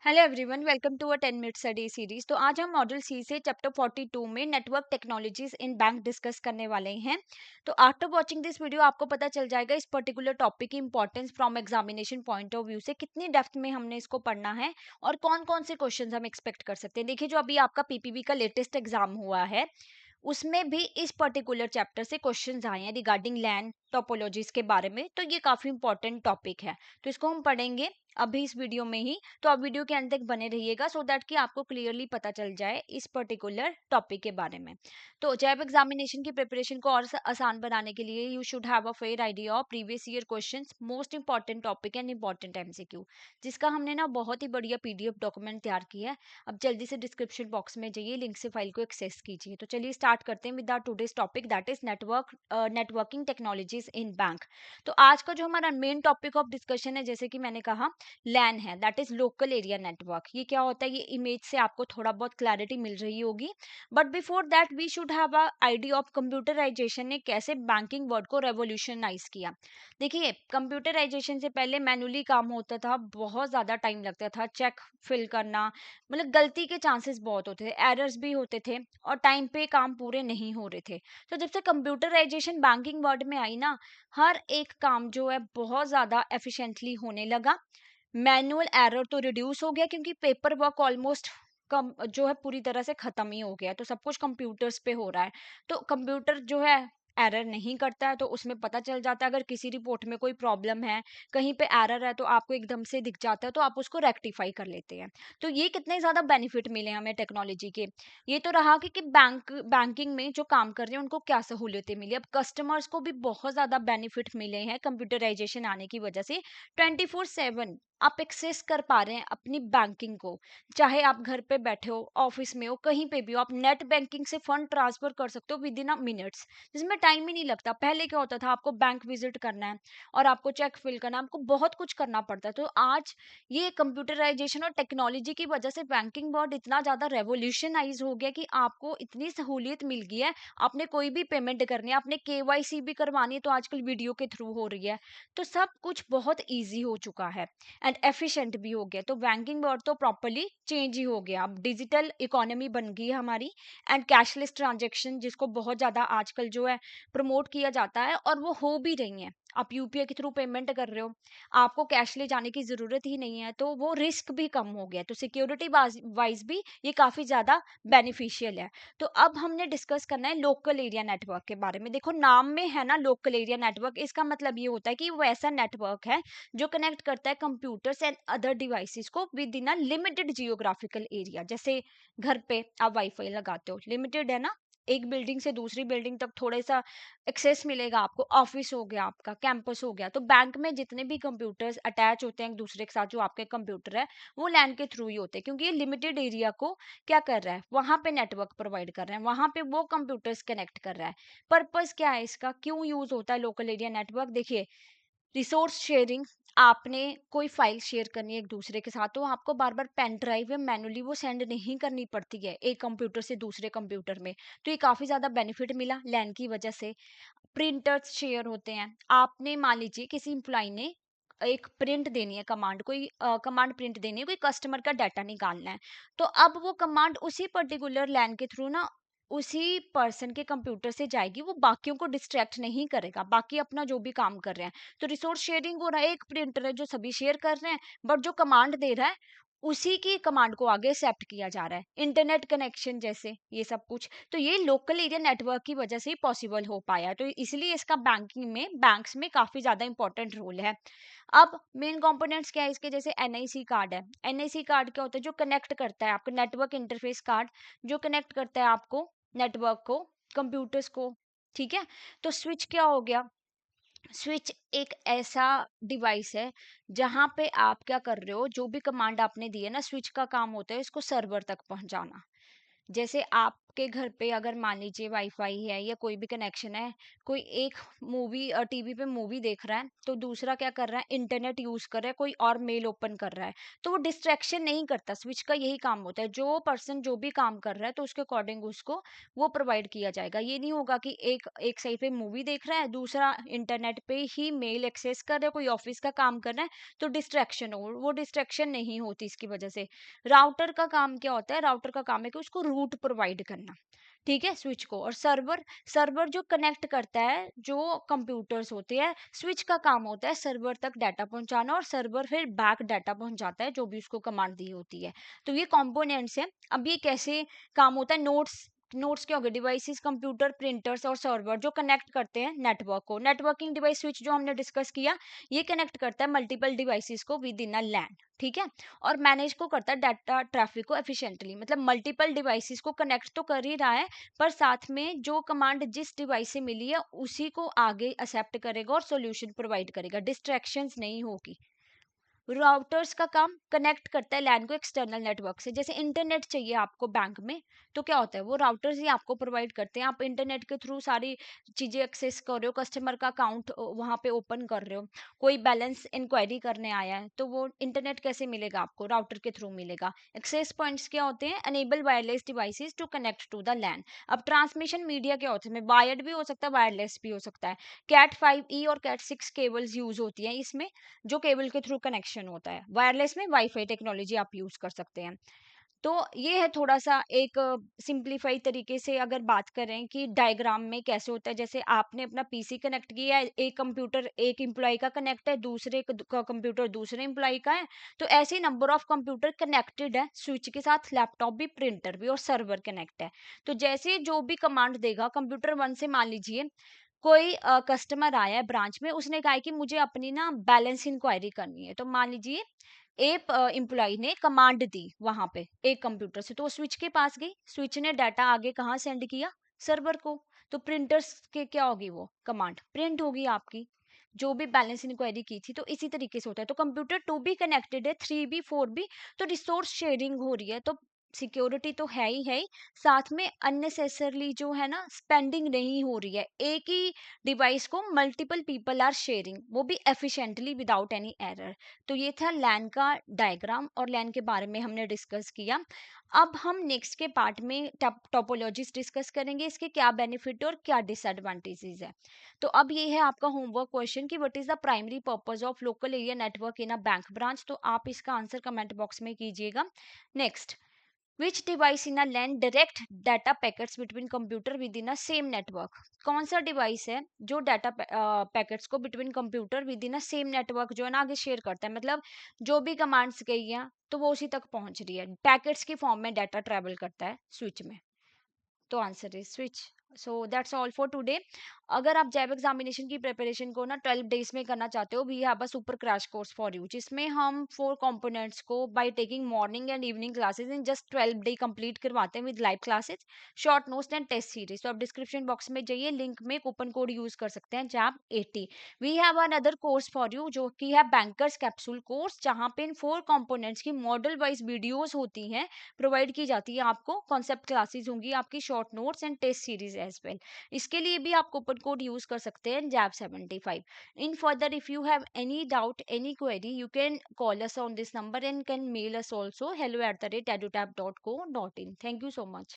Hello everyone, welcome to a 10 minute study series. तो आज हम मॉड्यूल सी से चैप्टर 42 में network technologies in bank discuss करने वाले हैं। तो आफ्टर वाचिंग दिस वीडियो आपको पता चल जाएगा इस पर्टिकुलर टॉपिक की importance from examination point of view से कितनी डेप्थ में हमने इसको पढ़ना है और कौन कौन से क्वेश्चंस हम एक्सपेक्ट कर सकते हैं। देखिए, जो अभी आपका पीपीबी का लेटेस्ट एग्जाम हुआ है उसमें भी इस पर्टिकुलर चैप्टर से क्वेश्चंस आए हैं रिगार्डिंग लैंड टोपोलॉजीज के बारे में। तो ये काफी इंपॉर्टेंट टॉपिक है, तो इसको हम पढ़ेंगे अभी इस वीडियो में ही। तो आप वीडियो के अंत तक बने रहिएगा सो दैट कि आपको क्लियरली पता चल जाए इस पर्टिकुलर टॉपिक के बारे में। तो जैब एग्जामिनेशन की प्रिपरेशन को और आसान बनाने के लिए you should have a fair idea of previous year questions, most important topic and important MCQ, जिसका हमने ना बहुत ही बढ़िया पीडीएफ डॉक्यूमेंट तैयार किया है। अब जल्दी से डिस्क्रिप्शन बॉक्स में जाइए, लिंक से फाइल को एक्सेस कीजिए। तो चलिए स्टार्ट करते हैं with our today's topic, that is networking technologies in bank. तो आज का जो हमारा मेन टॉपिक ऑफ डिस्कशन है, जैसे कि मैंने कहा, लैन है, that is local area network. ये क्या होता है, ये इमेज से आपको थोड़ा बहुत क्लैरिटी मिल रही होगी। But before that we should have a idea of computerisation ने कैसे बैंकिंग वर्ल्ड को रेवोल्यूशनाइज किया। देखिए, कंप्यूटराइजेशन से पहले मैनुअली काम होता था, बहुत ज्यादा टाइम लगता था, चेक फिल करना, मतलब गलती के चांसेस बहुत होते थे, एरर्स भी होते थे और टाइम पे काम पूरे नहीं हो रहे थे। तो जब से कंप्यूटराइजेशन बैंकिंग वर्ल्ड में आई ना, हर एक काम जो है बहुत ज्यादा एफिशिएंटली होने लगा। मैनुअल एरर तो रिड्यूस हो गया क्योंकि पेपर वर्क ऑलमोस्ट कम जो है पूरी तरह से खत्म ही हो गया है, तो सब कुछ कंप्यूटर्स पे हो रहा है। तो कंप्यूटर जो है एरर नहीं करता है, तो उसमें पता चल जाता है अगर किसी रिपोर्ट में कोई प्रॉब्लम है, कहीं पे एरर है, तो आपको एकदम से दिख जाता है, तो आप उसको रेक्टिफाई कर लेते हैं। तो ये कितने ज्यादा बेनिफिट मिले हमें टेक्नोलॉजी के। ये तो रहा कि बैंकिंग में जो काम कर रहे हैं उनको क्या सहूलियतें मिली। अब कस्टमर्स को भी बहुत ज्यादा बेनिफिट मिले हैं कंप्यूटराइजेशन आने की वजह से। 24/7 आप एक्सेस कर पा रहे हैं अपनी बैंकिंग को, चाहे आप घर पे बैठे हो, ऑफिस में हो, कहीं पे भी हो, आप नेट बैंकिंग से फंड ट्रांसफर कर सकते हो विद इन अ मिनट्स, जिसमें टाइम ही नहीं लगता। पहले क्या होता था, आपको बैंक विजिट करना है और आपको चेक फिल करना है, आपको बहुत कुछ करना पड़ता है। तो आज ये कंप्यूटराइजेशन और टेक्नोलॉजी की वजह से बैंकिंग वर्ल्ड इतना ज्यादा रेवोल्यूशनाइज हो गया कि आपको इतनी सहूलियत मिल गई है। आपने कोई भी पेमेंट करनी है, आपने केवाईसी भी करवानी है, तो आजकल वीडियो के थ्रू हो रही है। तो सब कुछ बहुत ईजी हो चुका है एंड एफिशिएंट भी हो गया। तो बैंकिंग वर्ल्ड तो प्रॉपर्ली चेंज ही हो गया। अब डिजिटल इकोनॉमी बन गई है हमारी एंड कैशलेस ट्रांजेक्शन, जिसको बहुत ज्यादा आजकल जो है प्रमोट किया जाता है, और वो हो भी रही है। आप यूपीआई के थ्रू पेमेंट कर रहे हो, आपको कैश ले जाने की जरूरत ही नहीं है, तो वो रिस्क भी कम हो गया। तो सिक्योरिटी वाइज भी ये काफी ज्यादा बेनिफिशियल है। तो अब हमने डिस्कस करना है लोकल एरिया नेटवर्क के बारे में। देखो, नाम में है ना लोकल एरिया नेटवर्क, इसका मतलब ये होता है कि वो ऐसा नेटवर्क है जो कनेक्ट करता है कंप्यूटर्स एंड अदर डिवाइसेस को with in a limited geographical area. जैसे घर पे आप वाईफाई लगाते हो, लिमिटेड है ना, एक बिल्डिंग से दूसरी बिल्डिंग तक थोड़ा सा एक्सेस मिलेगा आपको। ऑफिस हो गया, आपका कैंपस हो गया, तो बैंक में जितने भी कंप्यूटर्स अटैच होते हैं एक दूसरे के साथ, जो आपके कंप्यूटर है, वो लैन के थ्रू ही होते हैं, क्योंकि ये लिमिटेड एरिया को क्या कर रहा है, वहां पे नेटवर्क प्रोवाइड कर रहे हैं, वहां पे वो कंप्यूटर्स कनेक्ट कर रहा है। पर्पस क्या है इसका, क्यों यूज होता है लोकल एरिया नेटवर्क? देखिए, रिसोर्स शेयरिंग, आपने कोई फाइल शेयर करनी है एक दूसरे के साथ, तो आपको बार बार पेन ड्राइव या मैनुअली वो सेंड नहीं करनी पड़ती है एक कंप्यूटर से दूसरे कंप्यूटर में। तो ये काफी ज्यादा बेनिफिट मिला लैन की वजह से। प्रिंटर्स शेयर होते हैं, आपने मान लीजिए किसी इम्प्लॉय ने एक प्रिंट देनी है, कमांड, कोई कमांड प्रिंट देनी है, कोई कस्टमर का डाटा निकालना है, तो अब वो कमांड उसी पर्टिकुलर लैन के थ्रू ना उसी पर्सन के कंप्यूटर से जाएगी, वो बाकियों को डिस्ट्रैक्ट नहीं करेगा, बाकी अपना जो भी काम कर रहे हैं। तो रिसोर्स शेयरिंग हो रहा है, एक प्रिंटर है जो सभी शेयर कर रहे हैं, बट जो कमांड दे रहा है उसी की कमांड को आगे एक्सेप्ट किया जा रहा है। इंटरनेट कनेक्शन जैसे ये सब कुछ, तो ये लोकल एरिया नेटवर्क की वजह से पॉसिबल हो पाया है। तो इसलिए इसका बैंकिंग में, बैंक्स में काफी ज्यादा इंपॉर्टेंट रोल है। अब मेन कंपोनेंट्स क्या है इसके, जैसे एनआईसी कार्ड है। एनआईसी कार्ड क्या होता है, जो कनेक्ट करता है आपको, नेटवर्क इंटरफेस कार्ड, जो कनेक्ट करता है आपको नेटवर्क को, कंप्यूटर्स को। ठीक है। तो स्विच क्या हो गया, स्विच एक ऐसा डिवाइस है जहां पे आप क्या कर रहे हो, जो भी कमांड आपने दी है ना, स्विच का काम होता है इसको सर्वर तक पहुंचाना। जैसे आप आपके घर पे अगर मान लीजिए वाईफाई है या कोई भी कनेक्शन है, कोई एक मूवी टीवी पे मूवी देख रहा है, तो दूसरा क्या कर रहा है, इंटरनेट यूज कर रहा है, कोई और मेल ओपन कर रहा है, तो वो डिस्ट्रैक्शन नहीं करता। स्विच का यही काम होता है, जो पर्सन जो भी काम कर रहा है तो उसके अकॉर्डिंग उसको वो प्रोवाइड किया जाएगा। ये नहीं होगा कि एक एक साइड पे मूवी देख रहा है, दूसरा इंटरनेट पे ही मेल एक्सेस कर रहा है, कोई ऑफिस का काम कर रहा है, तो डिस्ट्रैक्शन हो, वो डिस्ट्रैक्शन नहीं होती इसकी वजह से। राउटर का काम क्या होता है, राउटर का काम है कि उसको रूट प्रोवाइड करना, ठीक है, स्विच को। और सर्वर, सर्वर जो कनेक्ट करता है जो कंप्यूटर्स होते हैं, स्विच का काम होता है सर्वर तक डाटा पहुंचाना, और सर्वर फिर बैक डाटा पहुंचाता है जो भी उसको कमांड दी होती है। तो ये कंपोनेंट्स हैं। अब ये कैसे काम होता है, नोट्स, नोट्स क्या हो गए, डिवाइसेस, कंप्यूटर, प्रिंटर्स और सर्वर जो कनेक्ट करते हैं नेटवर्क को। नेटवर्किंग डिवाइस स्विच जो हमने डिस्कस किया, ये कनेक्ट करता है मल्टीपल डिवाइसेस को विद इन अ लैन, ठीक है। और मैनेज को करता है डाटा ट्रैफिक को एफिशिएंटली, मतलब मल्टीपल डिवाइसेस को कनेक्ट तो कर ही रहा है, पर साथ में जो कमांड जिस डिवाइस से मिली है उसी को आगे एक्सेप्ट करेगा और सॉल्यूशन प्रोवाइड करेगा, डिस्ट्रैक्शंस नहीं होगी। राउटर्स का काम कनेक्ट करता है लैन को एक्सटर्नल नेटवर्क से। जैसे इंटरनेट चाहिए आपको बैंक में, तो क्या होता है, वो राउटर्स ही आपको प्रोवाइड करते हैं। आप इंटरनेट के थ्रू सारी चीजें एक्सेस कर रहे हो, कस्टमर का अकाउंट वहां पे ओपन कर रहे हो, कोई बैलेंस इंक्वायरी करने आया है, तो वो इंटरनेट कैसे मिलेगा आपको, राउटर के थ्रू मिलेगा। एक्सेस पॉइंट्स क्या होते हैं, enable wireless devices to connect to the LAN. अब ट्रांसमिशन मीडिया क्या होता है, वायर्ड भी हो सकता है, वायरलेस भी हो सकता है। कैट 5e और कैट 6 केबल्स यूज होती हैं इसमें, जो केबल के थ्रू कनेक्शन होता है। वायरलेस में वाईफाई टेक्नोलॉजी आप यूज कर सकते हैं। तो ये है थोड़ा सा एक सिंप्लीफाई तरीके से अगर बात करें कि डायग्राम में कैसे होता है। जैसे आपने अपना पीसी कनेक्ट किया है, एक कंप्यूटर एक एम्प्लॉय का कनेक्ट है, दूसरे का कंप्यूटर दूसरे एम्प्लॉय का है, तो ऐसे नंबर ऑफ कंप्यूटर कनेक्टेड है स्विच के साथ, लैपटॉप भी, प्रिंटर भी और सर्वर कनेक्ट है। तो जैसे जो भी कमांड देगा कंप्यूटर 1 से, मान लीजिए कोई कस्टमर आया है ब्रांच में, उसने कहा है कि मुझे अपनी ना बैलेंस इंक्वायरी करनी है, तो मान लीजिए एक एम्प्लॉय ने कमांड दी वहां पे एक कंप्यूटर से, तो वो स्विच के पास गई, स्विच ने डाटा आगे कहाँ सेंड किया, सर्वर को। तो प्रिंटर्स के क्या होगी, वो कमांड प्रिंट होगी आपकी जो भी बैलेंस इंक्वायरी की थी। तो इसी तरीके से होता है। तो कंप्यूटर 2 भी कनेक्टेड है, 3 भी 4 भी, तो रिसोर्स शेयरिंग हो रही है, तो सिक्योरिटी तो है ही, साथ में अननेसेसरली जो है ना स्पेंडिंग नहीं हो रही है। एक ही डिवाइस को मल्टीपल पीपल आर शेयरिंग, वो भी एफिशिएंटली विदाउट एनी एरर। तो ये था लैन का डायग्राम, और लैन के बारे में हमने डिस्कस किया। अब हम नेक्स्ट के पार्ट में टोपोलॉजीज डिस्कस करेंगे, इसके क्या बेनिफिट और क्या डिसएडवांटेजेस है। तो अब ये है आपका होमवर्क क्वेश्चन कि what is the primary purpose of local area network in a bank branch. तो आप इसका आंसर कमेंट बॉक्स में कीजिएगा। Next, which device in a LAN direct data packets between computer within a same network। कौन सा device है जो data packets को between computer with in a same network जो है ना आगे शेयर करता है, मतलब जो भी कमांड्स गई हैं तो वो उसी तक पहुंच रही है, पैकेट्स की फॉर्म में डाटा ट्रेवल करता है स्विच में। तो answer is switch. So that's all for today. अगर आप जैब एग्जामिनेशन की प्रिपरेशन को ना 12 डेज में करना चाहते हो, we have a super crash course for you, जिसमें हम 4 कंपोनेंट्स को by taking morning and evening classes in just 12 day complete करवाते हैं with live classes, short notes and test series. तो आप डिस्क्रिप्शन बॉक्स में जाइए, लिंक में कूपन कोड यूज कर सकते हैं जैब 80। We have another course for you जो कि है बैंकर्स कैप्सूल कोर्स, जहाँ पे इन 4 कंपोनेंट्स की मॉडल वाइज वीडियोस होती हैं, प्रोवाइड की जाती है आपको, कॉन्सेप्ट क्लासेस होंगी आपकी, short notes and test series as well. इसके लिए भी आप कूपन कोड यूज कर सकते हैं जैब 75। In further if you have any doubt any query you can call us on this number and can mail us also hello@edutap.co.in। Thank you so much.